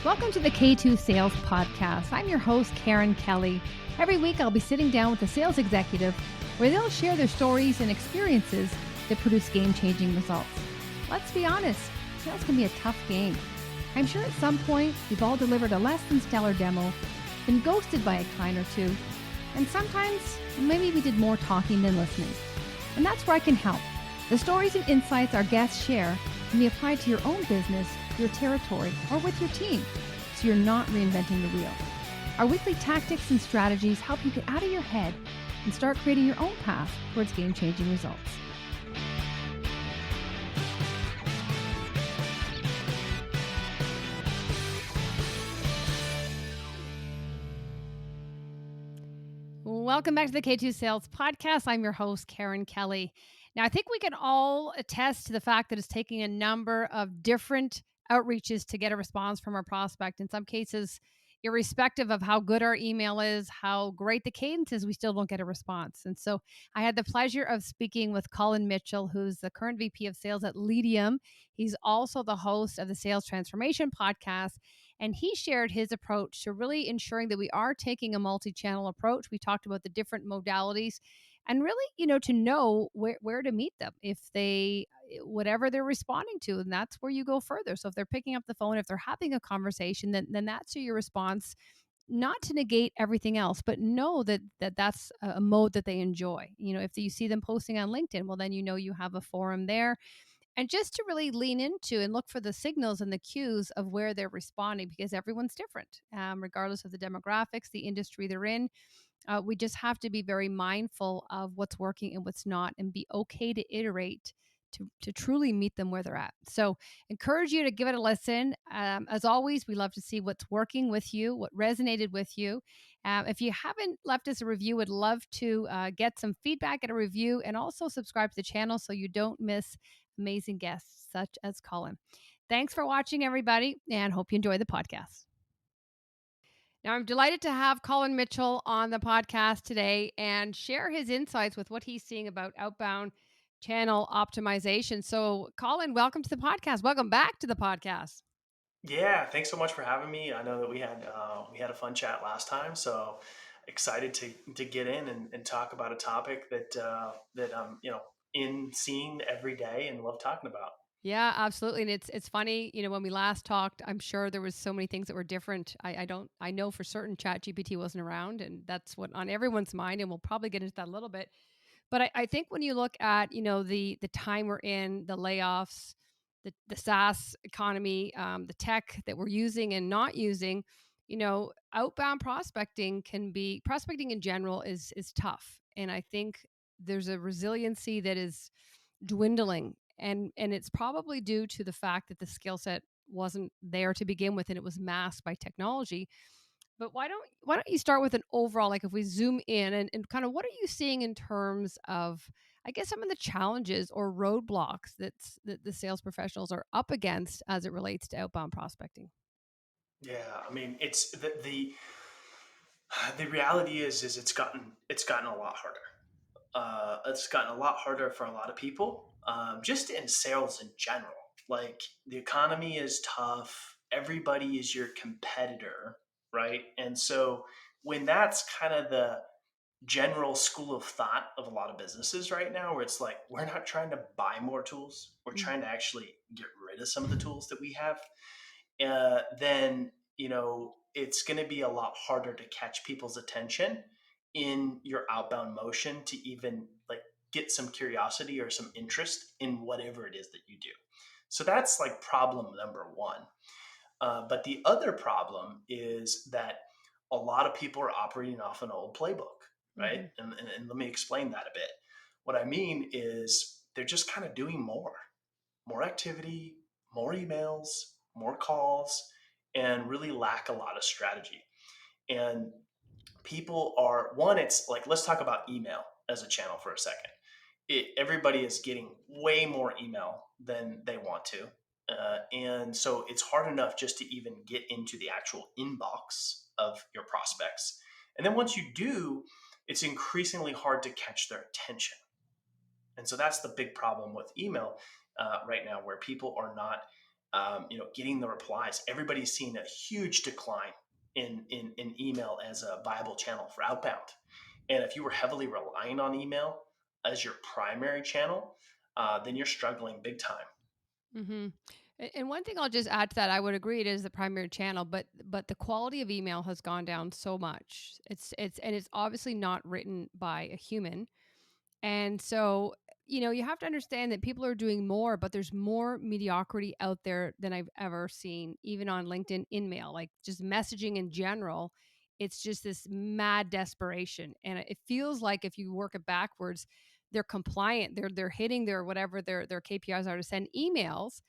Welcome to the K2 Sales Podcast. I'm your host, Karen Kelly. Every week, I'll be sitting down with a sales executive where they'll share their stories and experiences that produce game-changing results. Let's be honest, sales can be a tough game. I'm sure at some point, we've all delivered a less than stellar demo, been ghosted by a client or two, and sometimes maybe we did more talking than listening. And that's where I can help. The stories and insights our guests share can be applied to your own business, your territory, or with your team, so you're not reinventing the wheel. Our weekly tactics and strategies help you get out of your head and start creating your own path towards game-changing results. Welcome back to the K2 Sales Podcast. I'm your host, Karen Kelly. Now, I think we can all attest to the fact that it's taking a number of different outreaches to get a response from our prospect. In some cases, irrespective of how good our email is, how great the cadence is, we still don't get a response. And so I had the pleasure of speaking with Collin Mitchell, who's the current VP of Sales at Leadium. He's also the host of the Sales Transformation Podcast. And he shared his approach to really ensuring that we are taking a multi-channel approach. We talked about the different modalities and really, to know where to meet them if they, whatever they're responding to. And that's where you go further. So if they're picking up the phone, if they're having a conversation, then that's your response, not to negate everything else, but know that's a mode that they enjoy. If you see them posting on LinkedIn, well, then you have a forum there. And just to really lean into and look for the signals and the cues of where they're responding, because everyone's different, regardless of the demographics, the industry they're in. We just have to be very mindful of what's working and what's not, and be okay to iterate to truly meet them where they're at. So encourage you to give it a listen. As always, we love to see what's working with you, what resonated with you. If you haven't left us a review, would love to get some feedback and a review, and also subscribe to the channel so you don't miss amazing guests such as Collin. Thanks for watching, everybody, and hope you enjoy the podcast. Now, I'm delighted to have Collin Mitchell on the podcast today and share his insights with what he's seeing about outbound channel optimization. So, Collin, welcome to the podcast. Welcome back to the podcast. Yeah, thanks so much for having me. I know that we had a fun chat last time, so excited to get in and talk about a topic that I'm in seeing every day and love talking about. Yeah, absolutely. And it's funny, when we last talked, I'm sure there was so many things that were different. I know for certain ChatGPT wasn't around, and that's what on everyone's mind, and we'll probably get into that a little bit. But I think when you look at, the time we're in, the layoffs, the SaaS economy, the tech that we're using and not using, outbound prospecting in general is tough. And I think there's a resiliency that is dwindling. And it's probably due to the fact that the skill set wasn't there to begin with, and it was masked by technology. But why don't you start with an overall, like if we zoom in and kind of what are you seeing in terms of, I guess, some of the challenges or roadblocks that the sales professionals are up against as it relates to outbound prospecting? Yeah, I mean it's the reality is it's gotten a lot harder. It's gotten a lot harder for a lot of people, just in sales in general. Like the economy is tough. Everybody is your competitor, right? And so when that's kind of the general school of thought of a lot of businesses right now, where it's like, we're not trying to buy more tools, we're Mm. trying to actually get rid of some of the tools that we have, then it's going to be a lot harder to catch people's attention in your outbound motion to even like get some curiosity or some interest in whatever it is that you do. So that's like problem number one. But the other problem is that a lot of people are operating off an old playbook, right? Mm-hmm. And let me explain that a bit. What I mean is they're just kind of doing more activity, more emails, more calls, and really lack a lot of strategy. And people are, one, it's like, let's talk about email as a channel for a second. Everybody is getting way more email than they want to. And so it's hard enough just to even get into the actual inbox of your prospects. And then once you do, it's increasingly hard to catch their attention. And so that's the big problem with email right now, where people are not getting the replies. Everybody's seen a huge decline in email as a viable channel for outbound. And if you were heavily relying on email as your primary channel, then you're struggling big time. Mhm. And one thing I'll just add to that, I would agree it is the primary channel, but the quality of email has gone down so much. It's obviously not written by a human. And so, you have to understand that people are doing more, but there's more mediocrity out there than I've ever seen, even on LinkedIn in mail, like just messaging in general. It's just this mad desperation. And it feels like if you work it backwards, they're compliant. They're hitting their whatever their KPIs are to send emails.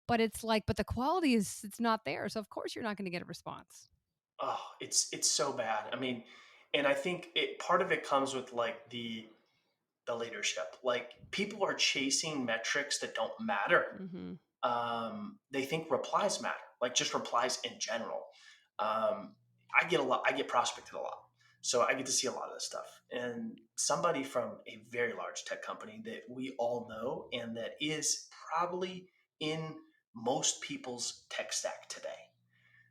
But it's like, but the quality is it's not there. So of course you're not going to get a response. Oh, it's so bad. I mean, and I think it part of it comes with like the leadership. Like people are chasing metrics that don't matter. Hmm. They think replies matter, like just replies in general. Um, I get a lot. I get prospected a lot, so I get to see a lot of this stuff. And somebody from a very large tech company that we all know, and that is probably in most people's tech stack today,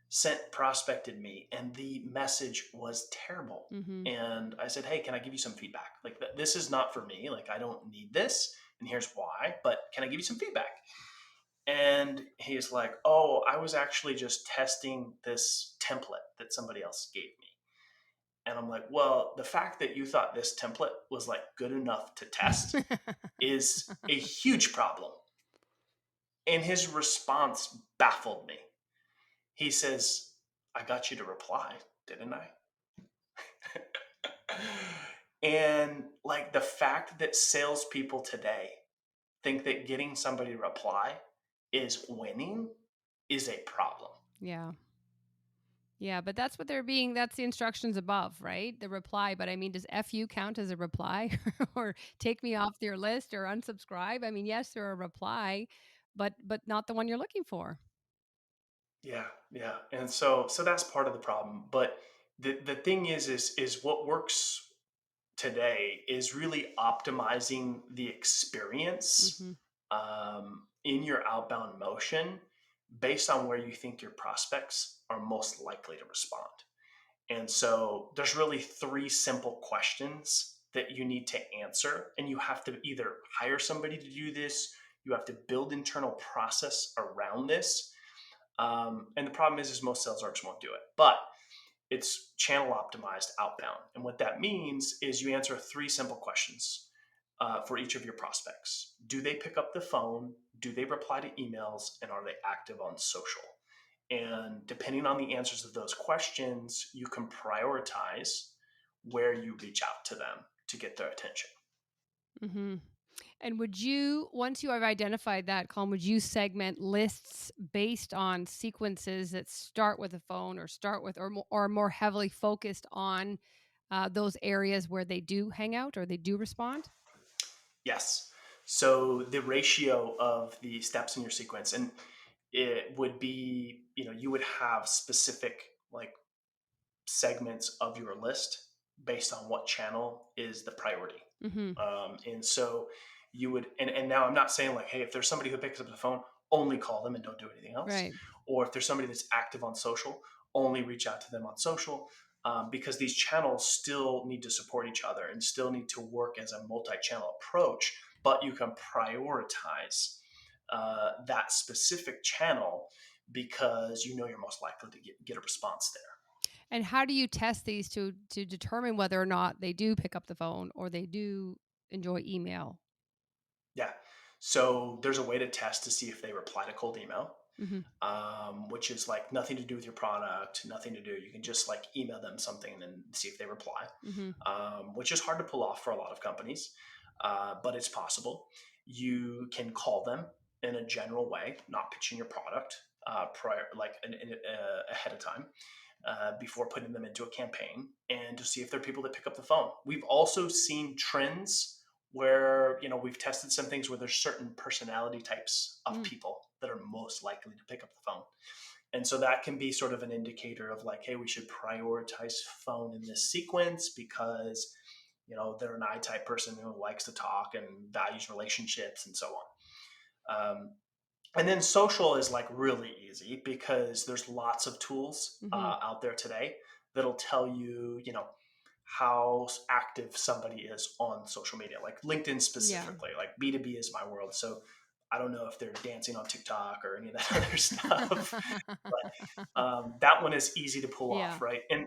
sent prospected me, and the message was terrible. Hmm. And I said, "Hey, can I give you some feedback? Like this is not for me. Like I don't need this, and here's why. But can I give you some feedback?" And he's like, "Oh, I was actually just testing this template that somebody else gave me." And I'm like, "Well, the fact that you thought this template was like good enough to test is a huge problem." And his response baffled me. He says, "I got you to reply, didn't I?" And like the fact that salespeople today think that getting somebody to reply is winning is a problem. Yeah. Yeah, but that's what they're being that's the instructions above, right? The reply, but I mean, does FU count as a reply or take me off your list or unsubscribe? I mean, yes, they're a reply, but not the one you're looking for. Yeah, yeah. And so that's part of the problem. But the thing is what works today is really optimizing the experience Hmm. in your outbound motion based on where you think your prospects are most likely to respond. And so there's really three simple questions that you need to answer. And you have to either hire somebody to do this, you have to build internal process around this. And the problem is most sales reps won't do it. But it's channel optimized outbound. And what that means is you answer three simple questions for each of your prospects. Do they pick up the phone? Do they reply to emails? And are they active on social? And depending on the answers of those questions, you can prioritize where you reach out to them to get their attention. Hmm. And would you, once you have identified that, Colin, would you segment lists based on sequences that start with a phone or start with, or more heavily focused on those areas where they do hang out or they do respond? Yes. So the ratio of the steps in your sequence, and it would be, you would have specific like segments of your list based on what channel is the priority. Hmm. And so you would, and now I'm not saying like, hey, if there's somebody who picks up the phone, only call them and don't do anything else. Right. Or if there's somebody that's active on social, only reach out to them on social. Because these channels still need to support each other and still need to work as a multi-channel approach, but you can prioritize that specific channel because you know you're most likely to get a response there. And how do you test these to determine whether or not they do pick up the phone or they do enjoy email? Yeah. So there's a way to test to see if they reply to cold email, Mhm. which is like nothing to do with your product, nothing to do. You can just like email them something and see if they reply, Mhm. which is hard to pull off for a lot of companies, but it's possible. You can call them in a general way, not pitching your product prior, like ahead of time, before putting them into a campaign, and to see if they're people that pick up the phone. We've also seen trends where we've tested some things where there's certain personality types of Mm. people that are most likely to pick up the phone, and so that can be sort of an indicator of like, hey, we should prioritize phone in this sequence because they're an I type person who likes to talk and values relationships and so on. And then social is like really easy because there's lots of tools Mhm. out there today that'll tell you, how active somebody is on social media, like LinkedIn Yeah. specifically. Like B2B is my world. So I don't know if they're dancing on TikTok or any of that other stuff, but that one is easy to pull Yeah. off, right? And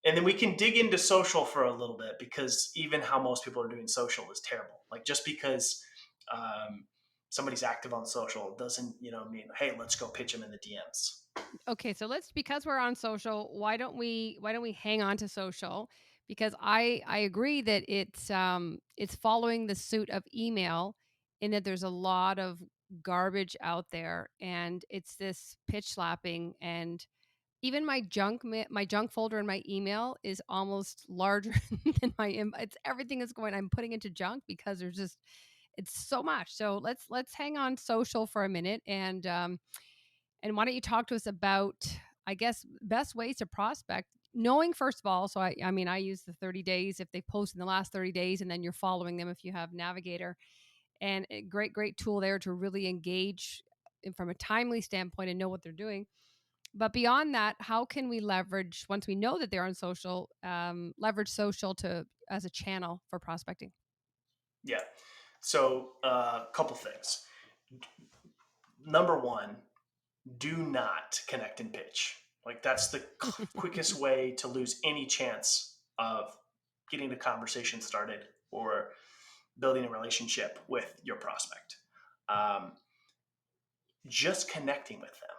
then we can dig into social for a little bit because even how most people are doing social is terrible. Like just because um, somebody's active on social doesn't, mean, hey, let's go pitch them in the DMs. Okay, so let's, because we're on social, why don't we hang on to social? Because I agree that it's following the suit of email, in that there's a lot of garbage out there, and it's this pitch slapping. And even my junk folder in my email is almost larger than it's everything is going, I'm putting into junk because there's just, it's so much. So let's hang on social for a minute, and why don't you talk to us about, I guess, best ways to prospect, knowing first of all. So I mean, I use the 30 days if they post in the last 30 days, and then you're following them if you have Navigator, and a great tool there to really engage from a timely standpoint and know what they're doing. But beyond that, how can we leverage, once we know that they're on social, leverage social to as a channel for prospecting? Yeah. So a couple things. Number one, do not connect and pitch. Like that's the quickest way to lose any chance of getting a conversation started or building a relationship with your prospect. Um, just connecting with them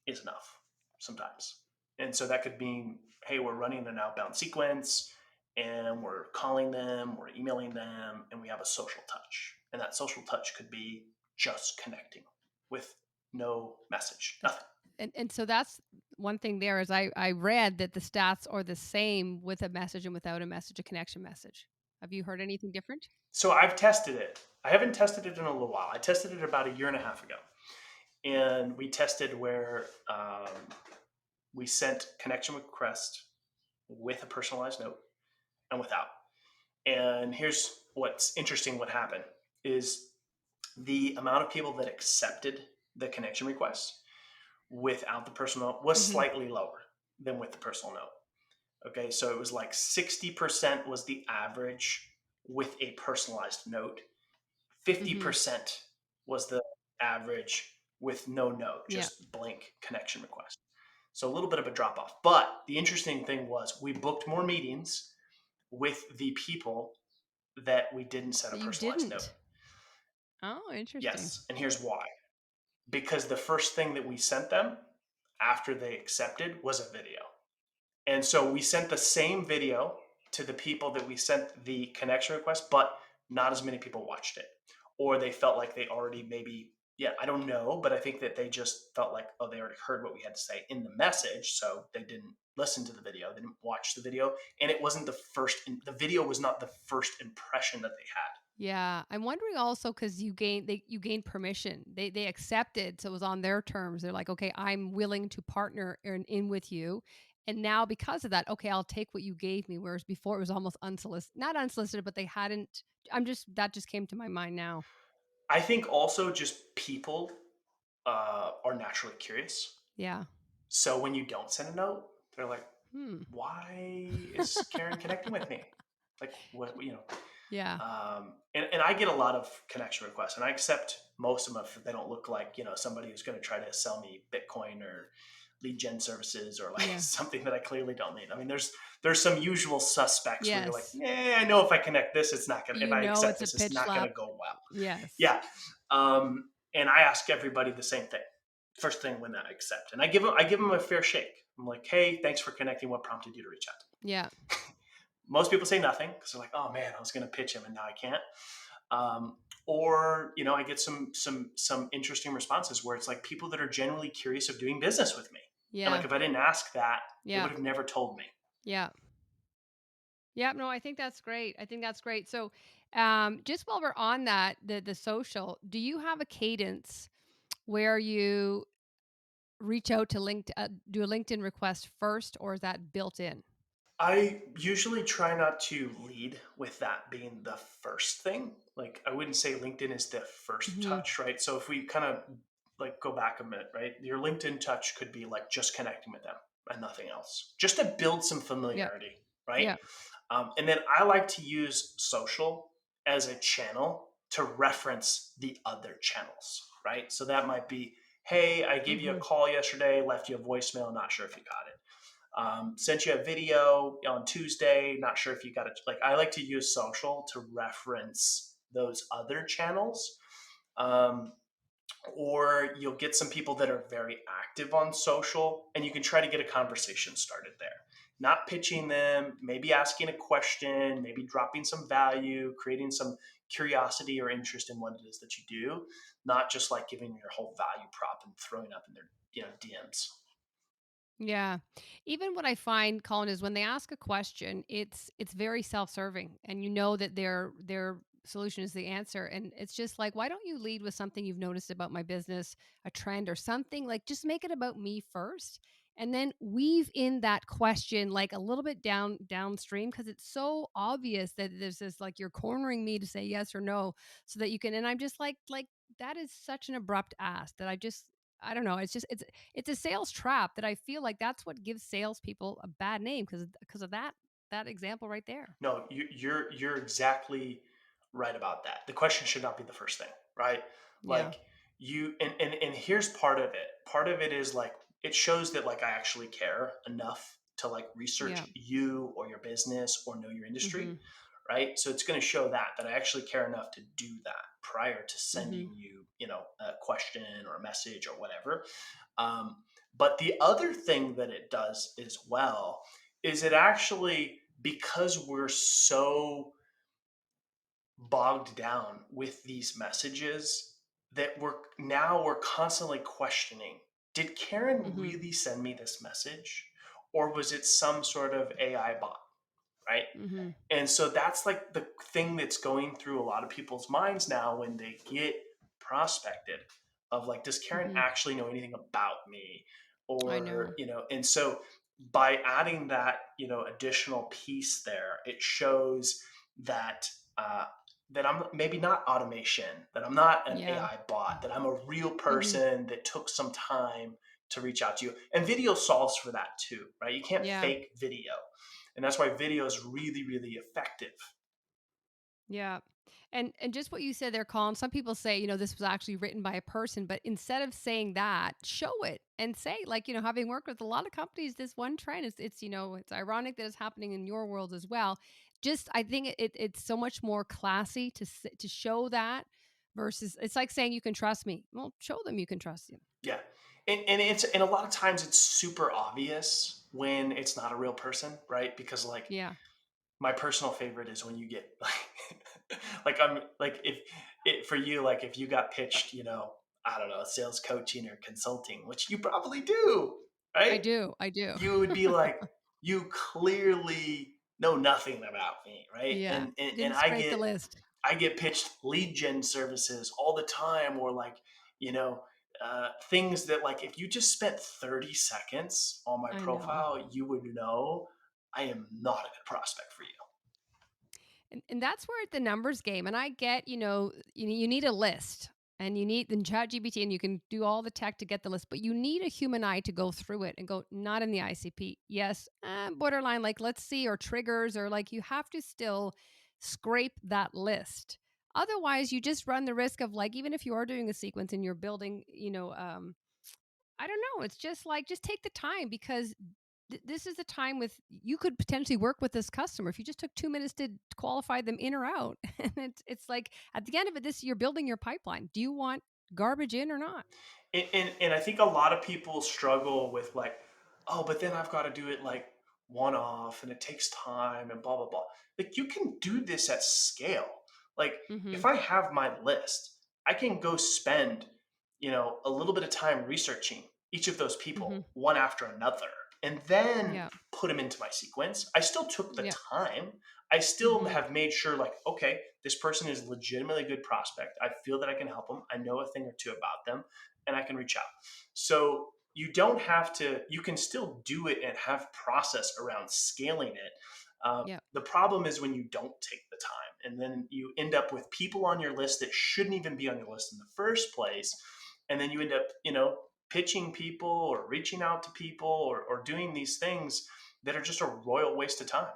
is enough sometimes. And so that could mean, hey, we're running an outbound sequence and we're calling them, we're emailing them, and we have a social touch. And that social touch could be just connecting with no message, nothing. And so that's one thing there is, I read that the stats are the same with a message and without a message, a connection message. Have you heard anything different? So I've tested it. I haven't tested it in a little while. I tested it about a year and a half ago. And we tested where we sent connection request with a personalized note and without. And here's what's interesting, what happened is the amount of people that accepted the connection request without the personal note was Mhm. slightly lower than with the personal note. Okay, so it was like 60% was the average with a personalized note. Mhm. 50% was the average with no note, Yeah. just blank connection request. So a little bit of a drop off. But the interesting thing was we booked more meetings with the people that we didn't send a That you personalized note. didn't. Oh, interesting. Yes. And here's why. Because the first thing that we sent them after they accepted was a video. And so we sent the same video to the people that we sent the connection request, but not as many people watched it. Or they felt like they already maybe, yeah, I don't know, but I think that they just felt like, oh, they already heard what we had to say in the message. So they didn't listen to the video, they didn't watch the video. And it wasn't the video was not the first impression that they had. Yeah, I'm wondering also, because you gained permission. They accepted, so it was on their terms. They're like, okay, I'm willing to partner in with you, and now because of that, okay, I'll take what you gave me. Whereas before it was almost unsolicited, not unsolicited, but they hadn't. I'm just, that just came to my mind now. I think also just people are naturally curious. Yeah. So when you don't send a note, they're like, Hmm. why is Karen connecting with me? Like, what. Yeah. And I get a lot of connection requests, and I accept most of them if they don't look like somebody who's going to try to sell me Bitcoin or lead gen services or like Yeah. something that I clearly don't need. I mean, there's some usual suspects where you're like, Yes. I know if I connect this, it's not gonna. If You I know, accept it's a this, it's pitch not gonna slap. go well. Yes. Yeah. And I ask everybody the same thing. First thing when I accept, and I give them a fair shake. I'm like, hey, thanks for connecting. What prompted you to reach out to me? Yeah. Most people say nothing because they're like, oh man, I was going to pitch him and now I can't. Or I get some interesting responses where it's like people that are genuinely curious of doing business with me, and like Yeah. if I didn't ask that, they Yeah. would have never told me. Yeah. Yeah, no, I think that's great. I think that's great. So, just while we're on that, the social, do you have a cadence where you reach out to do a LinkedIn request first, or is that built in? I usually try not to lead with that being the first thing. Like I wouldn't say LinkedIn is the first Hmm. touch, right? So if we kind of like go back a minute, right? Your LinkedIn touch could be like just connecting with them and nothing else, just to build some Yep. familiarity, right? Yep. And then I like to use social as a channel to reference the other channels, right? So that might be, hey, I gave you a Mhm. call yesterday, left you a voicemail, not sure if you got it. Sent you a video on Tuesday, not sure if you got it. Like, I like to use social to reference those other channels. Um, or you'll get some people that are very active on social and you can try to get a conversation started there, not pitching them, maybe asking a question, maybe dropping some value, creating some curiosity or interest in what it is that you do, not just like giving your whole value prop and throwing up in their DMs. Yeah. Even what I find, Colin, is when they ask a question, it's very self-serving, and you know that their solution is the answer. And it's just like, why don't you lead with something you've noticed about my business, a trend or something? Like, just make it about me first, and then weave in that question like a little bit downstream, because it's so obvious that there's this, like, you're cornering me to say yes or no so that you can. And I'm just like that is such an abrupt ask that I don't know. It's just it's a sales trap that I feel like that's what gives salespeople a bad name because of that example right there. No, you're exactly right about that. The question should not be the first thing, right? Yeah, Like you and here's part of it. Part of it is like it shows that like I actually care enough to like research yeah, you or your business or know your industry, mhm, right? So it's going to show that I actually care enough to do that prior to mhm, sending you, a question or a message or whatever. Um, but the other thing that it does as well is it actually, because we're so bogged down with these messages, that we're constantly questioning, did Karen mhm, really send me this message, or was it some sort of AI bot, right? mhm, And so that's like the thing that's going through a lot of people's minds now when they get prospected, of like, does Karen mhm. actually know anything about me? I Or, know. and so by adding that, additional piece there, it shows that, uh, that I'm maybe not automation, that I'm not an Yeah. AI bot, that I'm a real Mhm. person that took some time to reach out to you. And video solves for that too, right? You can't Yeah. fake video. And that's why video is really, really effective. Yeah. And just what you said there, Colin, some people say, this was actually written by a person, but instead of saying that, show it and say, like, having worked with a lot of companies, this one trend is it's ironic that it's happening in your world as well. Just I think it's so much more classy to show that versus it's like saying you can trust me. Well, show them you can trust you. Yeah. And a lot of times it's super obvious when it's not a real person, right? Because like Yeah. my personal favorite is when you get like I'm like if it for you, like if you got pitched, I don't know, sales coaching or consulting, which you probably do, I right? do. I do. You would be like, you clearly know nothing about me, right? Yeah. And Didn't I scrape the get list. I get pitched lead gen services all the time, or like, you know, things that like if you just spent 30 seconds on my I know. profile, you would know I am not a good prospect for you. And that's where the numbers game. And I get, you need a list and you need the chat GPT and you can do all the tech to get the list, but you need a human eye to go through it and go, not in the ICP. Yes, borderline, like let's see, or triggers, or like you have to still scrape that list. Otherwise, you just run the risk of, like, even if you are doing a sequence and you're building, I don't know. It's just like, just take the time because this is the time with you could potentially work with this customer if you just took 2 minutes to qualify them in or out. And it's like at the end of it, this you're building your pipeline. Do you want garbage in or not? And I think a lot of people struggle with like, oh, but then I've got to do it like one off and it takes time and blah blah blah. Like you can do this at scale. Like Mm-hmm. if I have my list, I can go spend, a little bit of time researching each of those Mm-hmm. people one after another and then Yeah. put them into my sequence. I still took the Yeah. time. I still Mm-hmm. have made sure like, okay, this person is legitimately a good prospect. I feel that I can help them. I know a thing or two about them and I can reach out. So you don't have to, you can still do it and have process around scaling it. Yeah. The problem is when you don't take the time and then you end up with people on your list that shouldn't even be on your list in the first place. and then you end up, pitching people or reaching out to people, or doing these things that are just a royal waste of time.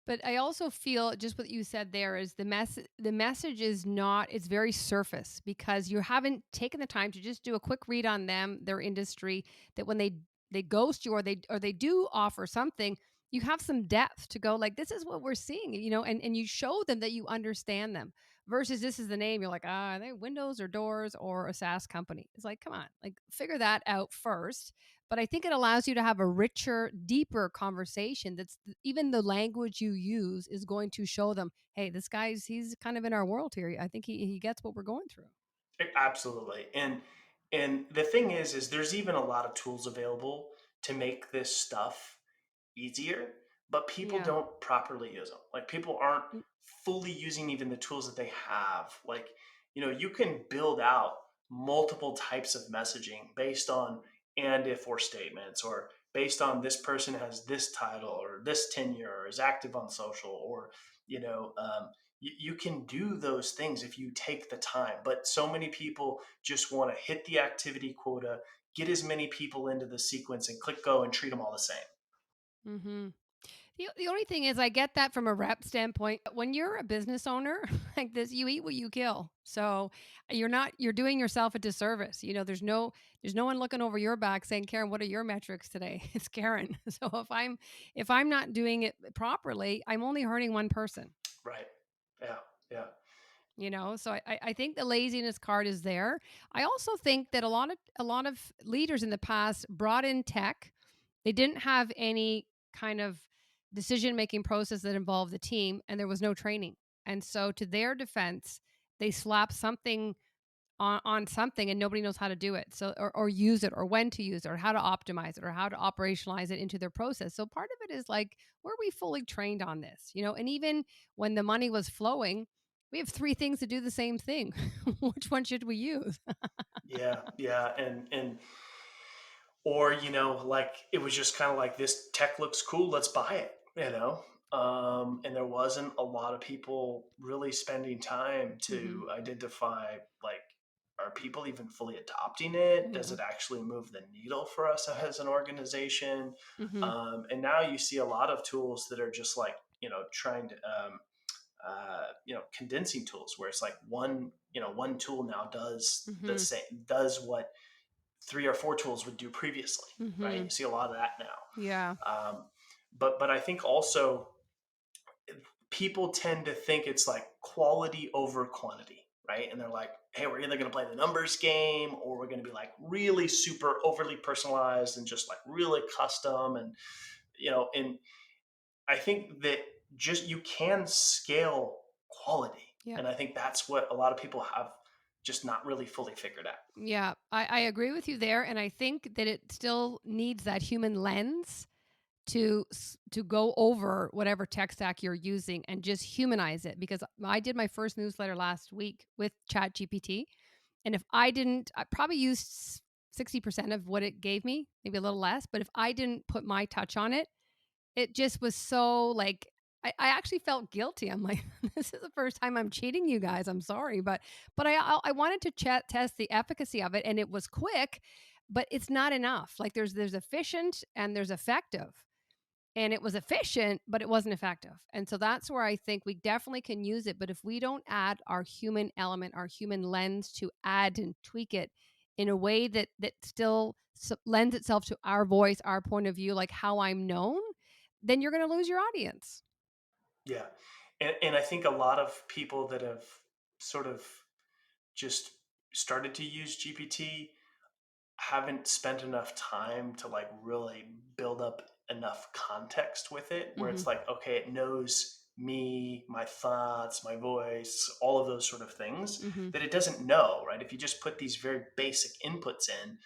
But I also feel just what you said there is the message is not, it's very surface because you haven't taken the time to just do a quick read on them, their industry, that when they ghost you, or they do offer something, you have some depth to go like, this is what we're seeing, and you show them that you understand them, versus this is the name, you're like, are they windows or doors or a SaaS company? It's like, come on, like figure that out first. But I think it allows you to have a richer, deeper conversation. That's even the language you use is going to show them, hey, this guy's he's kind of in our world here. I think he gets what we're going through. Absolutely. And the thing is there's even a lot of tools available to make this stuff easier, but people Yeah. don't properly use them. Like, people aren't Mm. fully using even the tools that they have. Like, you can build out multiple types of messaging based on and if or statements, or based on this person has this title or this tenure or is active on social, or you know um, you can do those things if you take the time. But so many people just want to hit the activity quota, get as many people into the sequence, and click go and treat them all the same. Mm-hmm. The only thing is, I get that from a rep standpoint. When you're a business owner like this, you eat what you kill. So you're doing yourself a disservice. There's no one looking over your back saying, Karen, what are your metrics today? It's Karen. So if I'm not doing it properly, I'm only hurting one person. Right. Yeah. Yeah. So I think the laziness card is there. I also think that a lot of leaders in the past brought in tech. They didn't have any kind of decision making process that involved the team, and there was no training. And so, to their defense, they slap something on something, and nobody knows how to do it. So, or use it, or when to use it, or how to optimize it, or how to operationalize it into their process. So, part of it is like, were we fully trained on this? And even when the money was flowing, we have three things to do the same thing. Which one should we use? Yeah. Yeah. And or, like, it was just kind of like, this tech looks cool, let's buy it. And there wasn't a lot of people really spending time Hmm. to identify, like, are people even fully adopting it? Does Yeah. it actually move the needle for us as an organization? Hmm. And now you see a lot of tools that are just like, trying to condensing tools, where it's like one tool now does the Hmm. same, does what three or four tools would do previously, right? Hmm. You see a lot of that Yeah. now. But I think also people tend to think it's like quality over quantity, right? And they're like, hey, we're either going to play the numbers game, or we're going to be like really super overly personalized and just like really custom. And I think that just you can scale quality. Yeah. And I think that's what a lot of people have just not really fully figured out. Yeah, I agree with you there, and I think that it still needs that human lens to go over whatever tech stack you're using and just humanize it. Because I did my first newsletter last week with Chat GPT, and if I probably used 60% of what it gave me, maybe a little less. But if I didn't put my touch on it, it just was so like, I actually felt guilty. I'm like, this is the first time I'm cheating you guys. I'm sorry, but I wanted to test the efficacy of it, and it was quick, but it's not enough. Like, there's efficient and there's effective, and it was efficient, but it wasn't effective. And so that's where I think we definitely can use it. But if we don't add our human element, our human lens to add and tweak it in a way that still lends itself to our voice, our point of view, like how I'm known, then you're going to lose your audience. Yeah. And I think a lot of people that have sort of just started to use GPT haven't spent enough time to like really build up enough context with it, where Hmm. it's like, okay, it knows me, my thoughts, my voice, all of those sort of things Hmm. that it doesn't know, right? If you just put these very basic inputs in,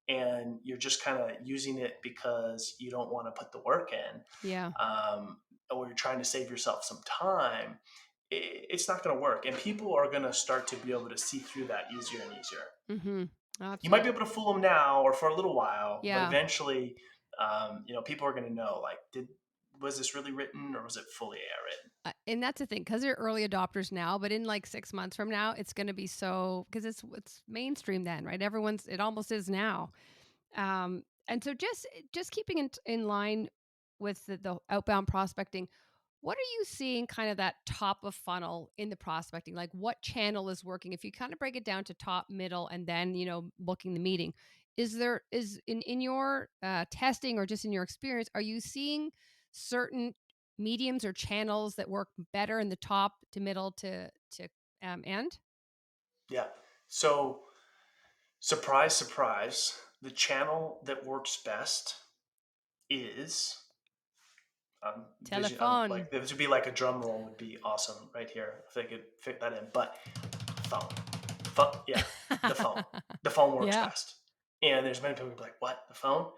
and you're just kind of using it because you don't want to put the work in, Yeah. or you're trying to save yourself some time, it's not going to work. And people are going to start to be able to see through that easier and easier. Hmm. You might be Absolutely. able to fool them now or for a little while, but Yeah. eventually, people are going to know, like, was this really written or was it fully AI written? And that's the thing, because they're early adopters now, but in like 6 months from now, it's going to be so because it's mainstream then, right? Everyone's it almost is now. And so just keeping in line with the outbound prospecting, what are you seeing kind of that top of funnel in the prospecting? Like what channel is working? If you kind of break it down to top, middle, and then, booking the meeting, is in your testing or just in your experience, are you seeing certain mediums or channels that work better in the top to middle to end? Yeah. So, surprise, surprise, the channel that works best is Telephone. like this would be like a drum roll would be awesome right here if they could fit that in. But phone, yeah, the phone, the phone works Yeah. best. And there's many people who be like, "What, the phone?"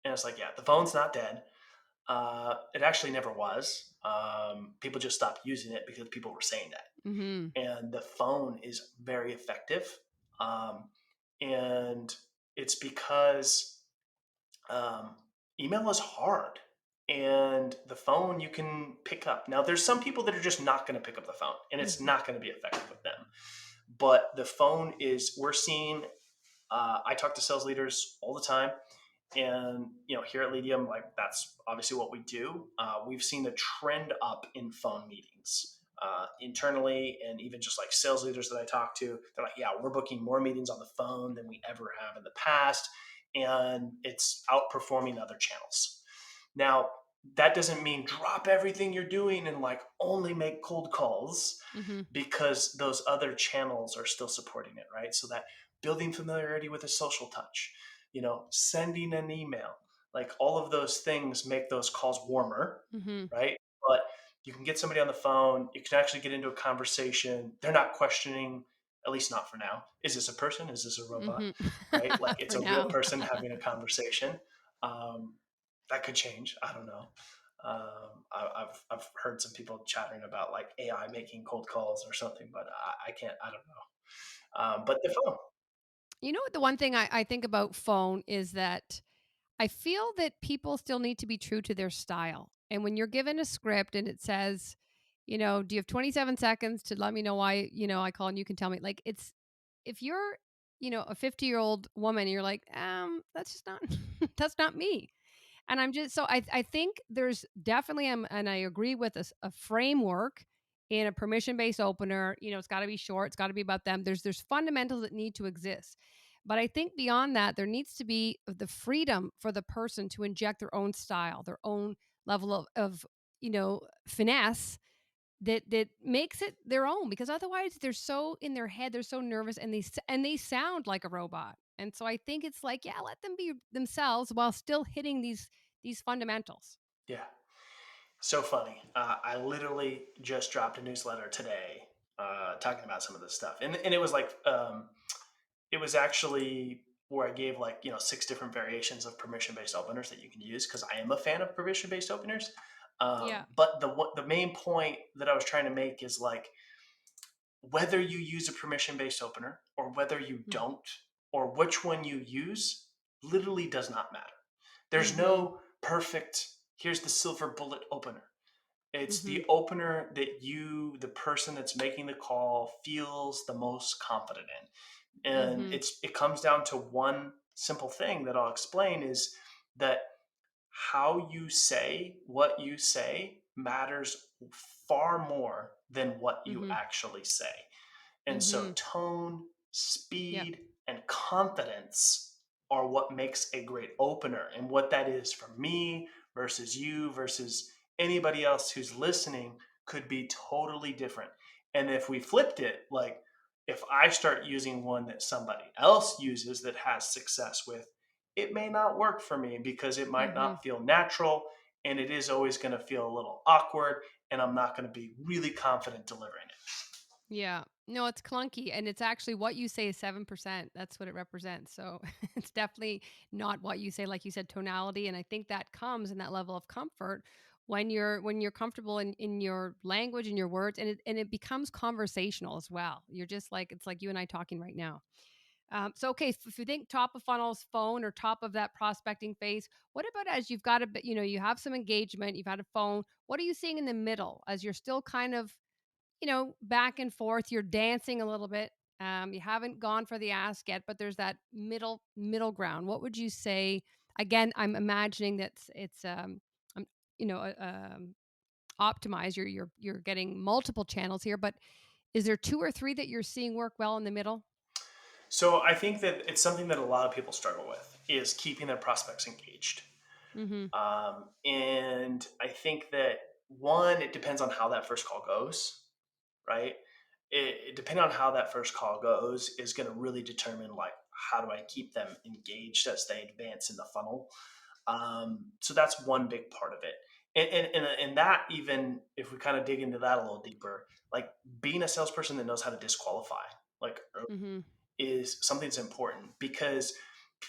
And it's like, yeah, the phone's not dead. It actually never was. People just stopped using it because people were saying that. Mhm. And the phone is very effective. Um, and it's because um, email is hard and the phone you can pick up. Now, there's some people that are just not going to pick up the phone and it's Mhm. not going to be effective with them. But the phone is, we're seeing, I talk to sales leaders all the time. And here at Ledium, like that's obviously what we do. We've seen a trend up in phone meetings internally, and even just like sales leaders that I talk to, they're like, "Yeah, we're booking more meetings on the phone than we ever have in the past, and it's outperforming other channels." Now, that doesn't mean drop everything you're doing and like only make cold calls Mhm. because those other channels are still supporting it, right? So that building familiarity with a social touch, sending an email, like all of those things make those calls warmer, Mhm. right? But you can get somebody on the phone, you can actually get into a conversation. They're not questioning, at least not for now. Is this a person? Is this a robot? Mhm. Right? Like it's For a real now. person having a conversation. Um, that could change. I don't know. I've heard some people chattering about like AI making cold calls or something, but I can't. I don't know. But the phone, You know what, the one thing I think about phone is that I feel that people still need to be true to their style. And when you're given a script and it says, do you have 27 seconds to let me know why, I call and you can tell me, like, it's, if you're, a 50-year-old woman, and you're like, that's just not, that's not me. And I'm just so I think there's definitely and I agree with a framework in a permission-based opener. It's got to be short. It's got to be about them. There's fundamentals that need to exist. But I think beyond that, there needs to be the freedom for the person to inject their own style, their own level of finesse that makes it their own, because otherwise they're so in their head, they're so nervous, and they sound like a robot. And so I think it's like, yeah, let them be themselves while still hitting these fundamentals. yeah, so funny. I literally just dropped a newsletter today talking about some of this stuff, and it was like it was actually where I gave like 6 different variations of permission based openers that you can use because I am a fan of permission based openers. Yeah. But the main point that I was trying to make is like whether you use a permission based opener or whether you don't, or which one you use, literally does not matter. There's Mm-hmm. no perfect, here's the silver bullet opener. It's Mm-hmm. the opener that the person that's making the call, feels the most confident in. And Mm-hmm. it comes down to one simple thing that I'll explain is that how you say what you say matters far more than what you Mm-hmm. actually say. And so Mm-hmm. tone, Yep. speed, and confidence are what makes a great opener. And what that is for me versus you versus anybody else who's listening could be totally different. And if we flipped it, like if I start using one that somebody else uses that has success with, it may not work for me because it might Mm-hmm. not feel natural and it is always going to feel a little awkward and I'm not going to be really confident delivering it. Yeah. No, it's clunky, and it's actually what you say is 7%. That's what it represents. So it's definitely not what you say, like you said, tonality. And I think that comes in that level of comfort when you're comfortable in your language and your words, and it becomes conversational as well. You're just like, it's like you and I talking right now. So, okay, if you think top of funnels, phone, or top of that prospecting phase, what about as you've got a bit, you have some engagement, you've had a phone. What are you seeing in the middle as you're still kind of, back and forth? You're dancing a little bit. You haven't gone for the ask yet, but there's that middle ground. What would you say? Again, I'm imagining that it's um, you know, uh, um, optimized. You're getting multiple channels here, but is there two or three that you're seeing work well in the middle? So I think that it's something that a lot of people struggle with is keeping their prospects engaged. Mm-hmm. And I think that one, it depends on how that first call goes, right? Depending on how that first call goes is going to really determine like how do I keep them engaged as they advance in the funnel. So that's one big part of it. And that, even if we kind of dig into that a little deeper, like being a salesperson that knows how to disqualify, like Mm-hmm. is something that's important because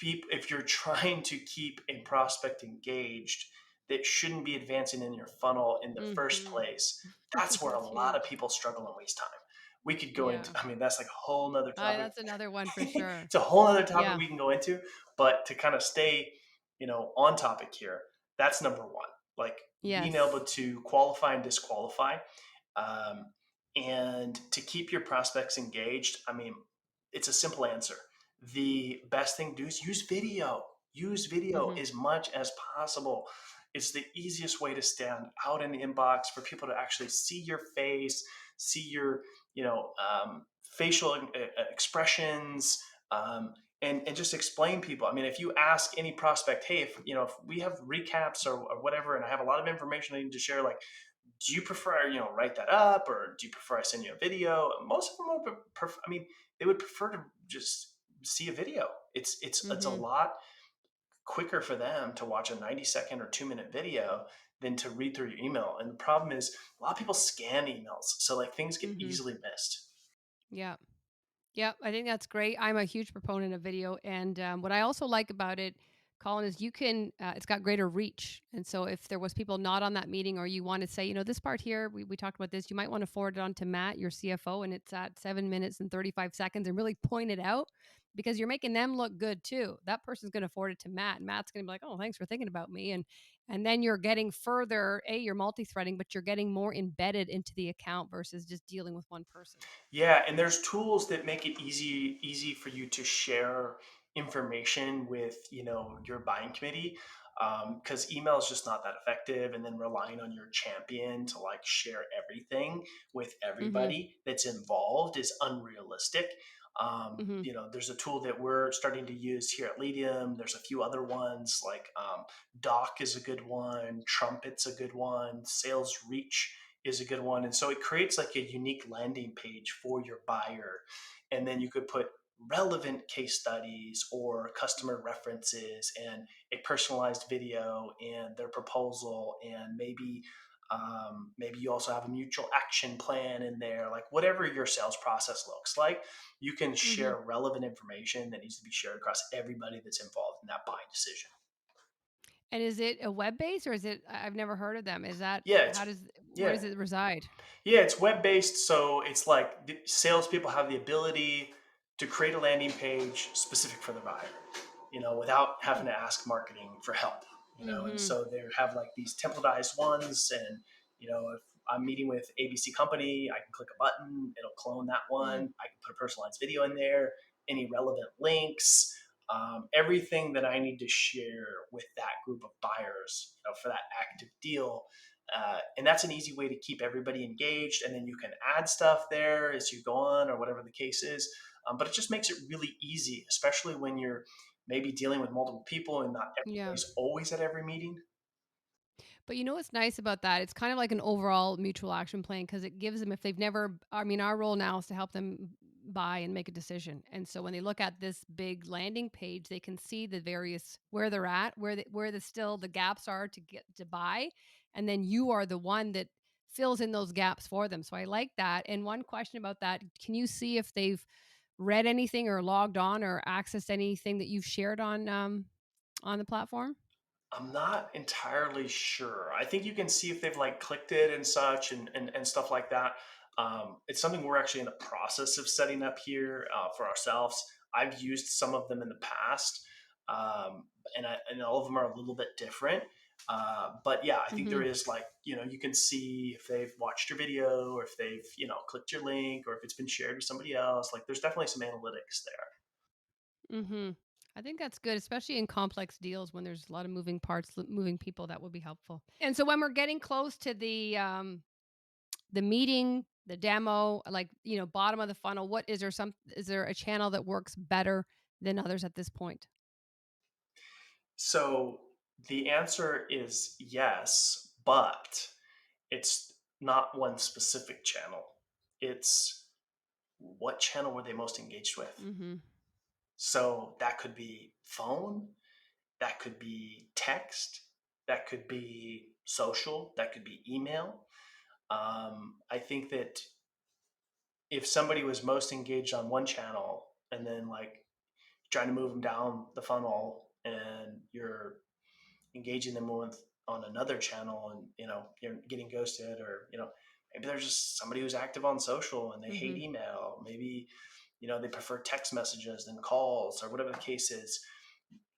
if you're trying to keep a prospect engaged that shouldn't be advancing in your funnel in the first Mhm. place, that's where a That's lot of huge. people struggle and waste time. We could go into, Yeah. I mean, that's like a whole nother topic. That's another one for sure. It's a whole other topic Yeah. we can go into, but to kind of stay, on topic here, that's number one. Like being able Yes. to qualify and disqualify. Um, and to keep your prospects engaged, I mean, it's a simple answer. The best thing to do is use video. Use video Mhm. as much as possible. It's the easiest way to stand out in the inbox for people to actually see your face, see your, facial expressions, and just explain people. I mean, if you ask any prospect, hey, if we have recaps or whatever, and I have a lot of information I need to share, like, do you prefer write that up, or do you prefer I send you a video? Most of them would prefer, I mean, they would prefer to just see a video. It's a Mhm. lot quicker for them to watch a 90-second or 2-minute video than to read through your email. And the problem is a lot of people scan emails, so like things get Mhm. easily missed. Yeah. Yep, I think that's great. I'm a huge proponent of video, and what I also like about it, Colin, is you can. It's got greater reach, and so if there was people not on that meeting, or you want to say, this part here, we talked about this, you might want to forward it on to Matt, your CFO, and it's at 7 minutes and 35 seconds, and really point it out because you're making them look good too. That person's going to forward it to Matt, and Matt's going to be like, "Oh, thanks for thinking about me," and then you're getting further. You're multi-threading, but you're getting more embedded into the account versus just dealing with one person. Yeah, and there's tools that make it easy for you to share information with your buying committee, because email is just not that effective, and then relying on your champion to like share everything with Mm-hmm. everybody that's involved is unrealistic. Mm-hmm. There's a tool that we're starting to use here at Medium. There's a few other ones like Doc is a good one, Trumpet's a good one, Sales Reach is a good one. And so it creates like a unique landing page for your buyer. And then you could put relevant case studies or customer references and a personalized video and their proposal, and maybe you also have a mutual action plan in there, like whatever your sales process looks like. You can Mm-hmm. share relevant information that needs to be shared across everybody that's involved in that buying decision. And is it a web base or is it I've never heard of them. Is that Yeah, how it's does where yeah. does it reside? Yeah, it's web based, so it's like the salespeople have the ability to create a landing page specific for the buyer, without Hmm. having to ask marketing for help, and Mhm. so they have like these templatized ones, and if I'm meeting with ABC company, I can click a button, it'll clone that Mm. one. I can put a personalized video in there, any relevant links, everything that I need to share with that group of buyers, for that active deal. And that's an easy way to keep everybody engaged. And then you can add stuff there as you go on, or whatever the case is. But it just makes it really easy, especially when you're maybe dealing with multiple people and not Yeah. everybody's always at every meeting. But you know what's nice about that? It's kind of like an overall mutual action plan because it gives them, if they've never, I mean, our role now is to help them buy and make a decision. And so when they look at this big landing page, they can see the various where they're at, where the still the gaps are to get to buy, and then you are the one that fills in those gaps for them. So I like that. And one question about that: can you see if they've read anything or logged on or accessed anything that you've shared on the platform? I'm not entirely sure. I think you can see if they've like clicked it and such, and stuff like that. It's something we're actually in the process of setting up here for ourselves. I've used some of them in the past, and all of them are a little bit different. But yeah, I think there Mhm. is like, you can see if they've watched your video or if they've, clicked your link or if it's been shared with somebody else. Like there's definitely some analytics there. Mhm. I think that's good, especially in complex deals when there's a lot of moving parts, moving people. That would be helpful. And so when we're getting close to the meeting, the demo, like bottom of the funnel, what is there some is there a channel that works better than others at this point? So the answer is yes, but it's not one specific channel. It's what channel were they most engaged with? Mhm. So that could be phone, that could be text, that could be social, that could be email. I think that if somebody was most engaged on one channel and then like trying to move them down the funnel and you're engaging them with on another channel and you're getting ghosted, or maybe there's just somebody who's active on social and they hate Mhm. email, maybe they prefer text messages than calls or whatever the case is.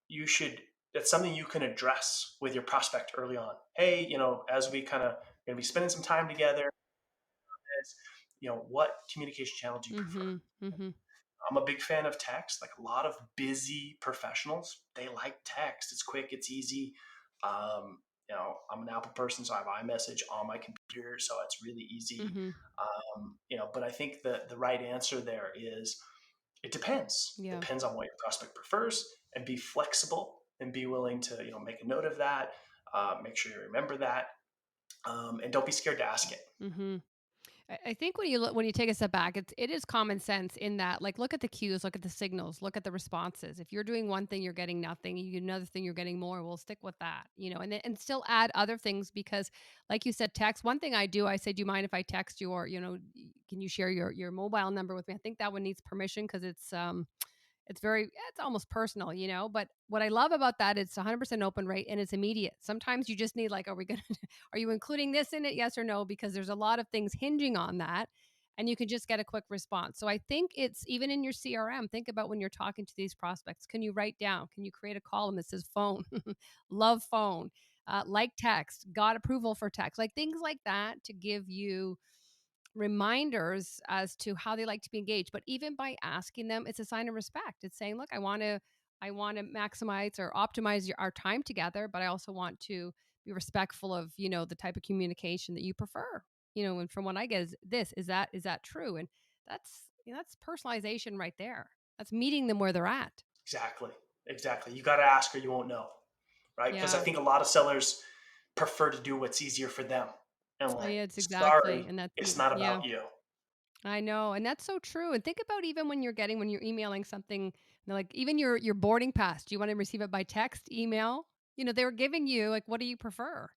You should That's something you can address with your prospect early on. Hey, as we kind of going to be spending some time together, what communication channel do you prefer? Mhm. Mhm. I'm a big fan of text. Like a lot of busy professionals, they like text. It's quick, it's easy. I'm an Apple person, so I have iMessage on my computer, so it's really easy. Mhm. But I think the right answer there is it depends. Yeah. Depends on what your prospect prefers, and be flexible and be willing to make a note of that. Make sure you remember that, and don't be scared to ask it. Mhm. I think when you take a step back, it is common sense in that, like, look at the cues, look at the signals, look at the responses. If you're doing one thing, you're getting nothing. You get another thing, you're getting more. We'll stick with that, and still add other things because, like you said, text. One thing I do, I say, do you mind if I text you, or can you share your mobile number with me? I think that one needs permission because it's almost personal, but what I love about that, it's 100% open rate and it's immediate. Sometimes you just need, like, are we going to are you including this in it, yes or no, because there's a lot of things hinging on that, and you can just get a quick response. So I think it's even in your CRM, think about when you're talking to these prospects, can you write down, can you create a column that says phone, love phone, like text, got approval for text, like things like that, to give you reminders as to how they like to be engaged. But even by asking them, it's a sign of respect. It's saying, look, I want to maximize or optimize our time together, but I also want to be respectful of, the type of communication that you prefer. And from what I get, is that true? And that's personalization right there. That's meeting them where they're at. Exactly. Exactly. You got to ask or you won't know, right? Because I Yeah. think a lot of sellers prefer to do what's easier for them. And like, Yeah, it's exactly. sorry, And that's it's the not yeah. about you. I know, and that's so true. And think about even when you're emailing something, like even your boarding pass. Do you want to receive it by text, email? They were giving you, like, what do you prefer?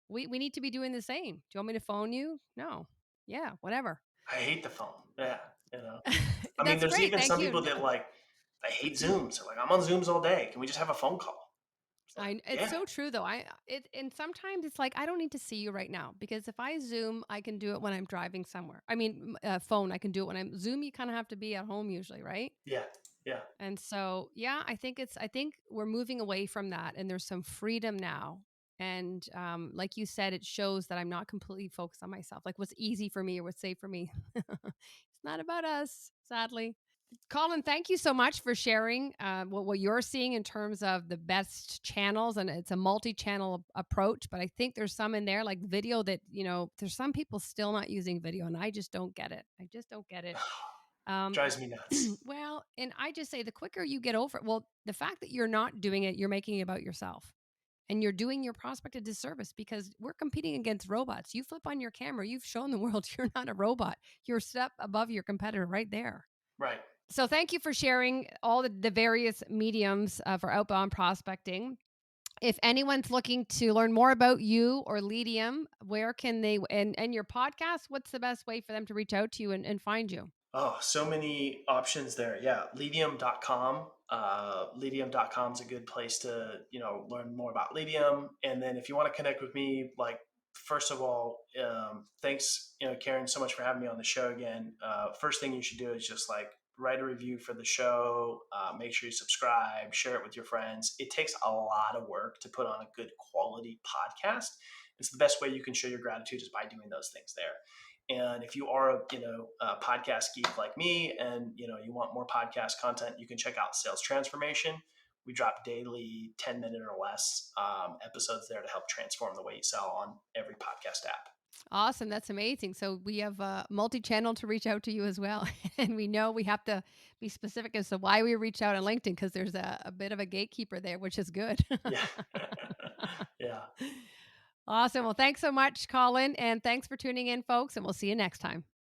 We need to be doing the same. Do you want me to phone you? No. Yeah, whatever. I hate the phone. Yeah. I mean, That's there's great. even Thank some you. people that like, they hate Zooms. They're like, I'm on Zooms all day. Can we just have a phone call? It's like, It's yeah, so true though. And sometimes it's like I don't need to see you right now because if I Zoom, I can do it when I'm driving somewhere. I mean, phone, I can do it when I'm Zoom. You kind of have to be at home usually, right? yeah, yeah. And so, yeah, I think we're moving away from that and there's some freedom now. And like you said, it shows that I'm not completely focused on myself. Like what's easy for me or what's safe for me. It's not about us, sadly. Colin, thank you so much for sharing what you're seeing in terms of the best channels. And it's a multi channel approach, but I think there's some in there like video that, there's some people still not using video. And I just don't get it. I just don't get it. Um, Drives me nuts. well, and I just say the quicker you get over it, well, the fact that you're not doing it, you're making it about yourself and you're doing your prospect a disservice because we're competing against robots. You flip on your camera, you've shown the world you're not a robot. You're a step above your competitor right there. Right. So thank you for sharing all the various mediums for outbound prospecting. If anyone's looking to learn more about you or Medium, where can they, and your podcast, what's the best way for them to reach out to you and find you? Oh, so many options there. Yeah. Medium.com. Medium.com is a good place to, learn more about Medium. And then if you want to connect with me, like, first of all, thanks, Karen, so much for having me on the show again. First thing you should do is just like write a review for the show. Make sure you subscribe, share it with your friends. It takes a lot of work to put on a good quality podcast. It's the best way you can show your gratitude is by doing those things there. And if you are a podcast geek like me, and you want more podcast content, you can check out Sales Transformation. We drop daily 10-minute or less episodes there to help transform the way you sell on every podcast app. Awesome. That's amazing. So we have a multi-channel to reach out to you as well. And we know we have to be specific as to why we reach out on LinkedIn because there's a bit of a gatekeeper there, which is good. Yeah. Yeah. Awesome. Well, thanks so much, Colin. And thanks for tuning in, folks. And we'll see you next time.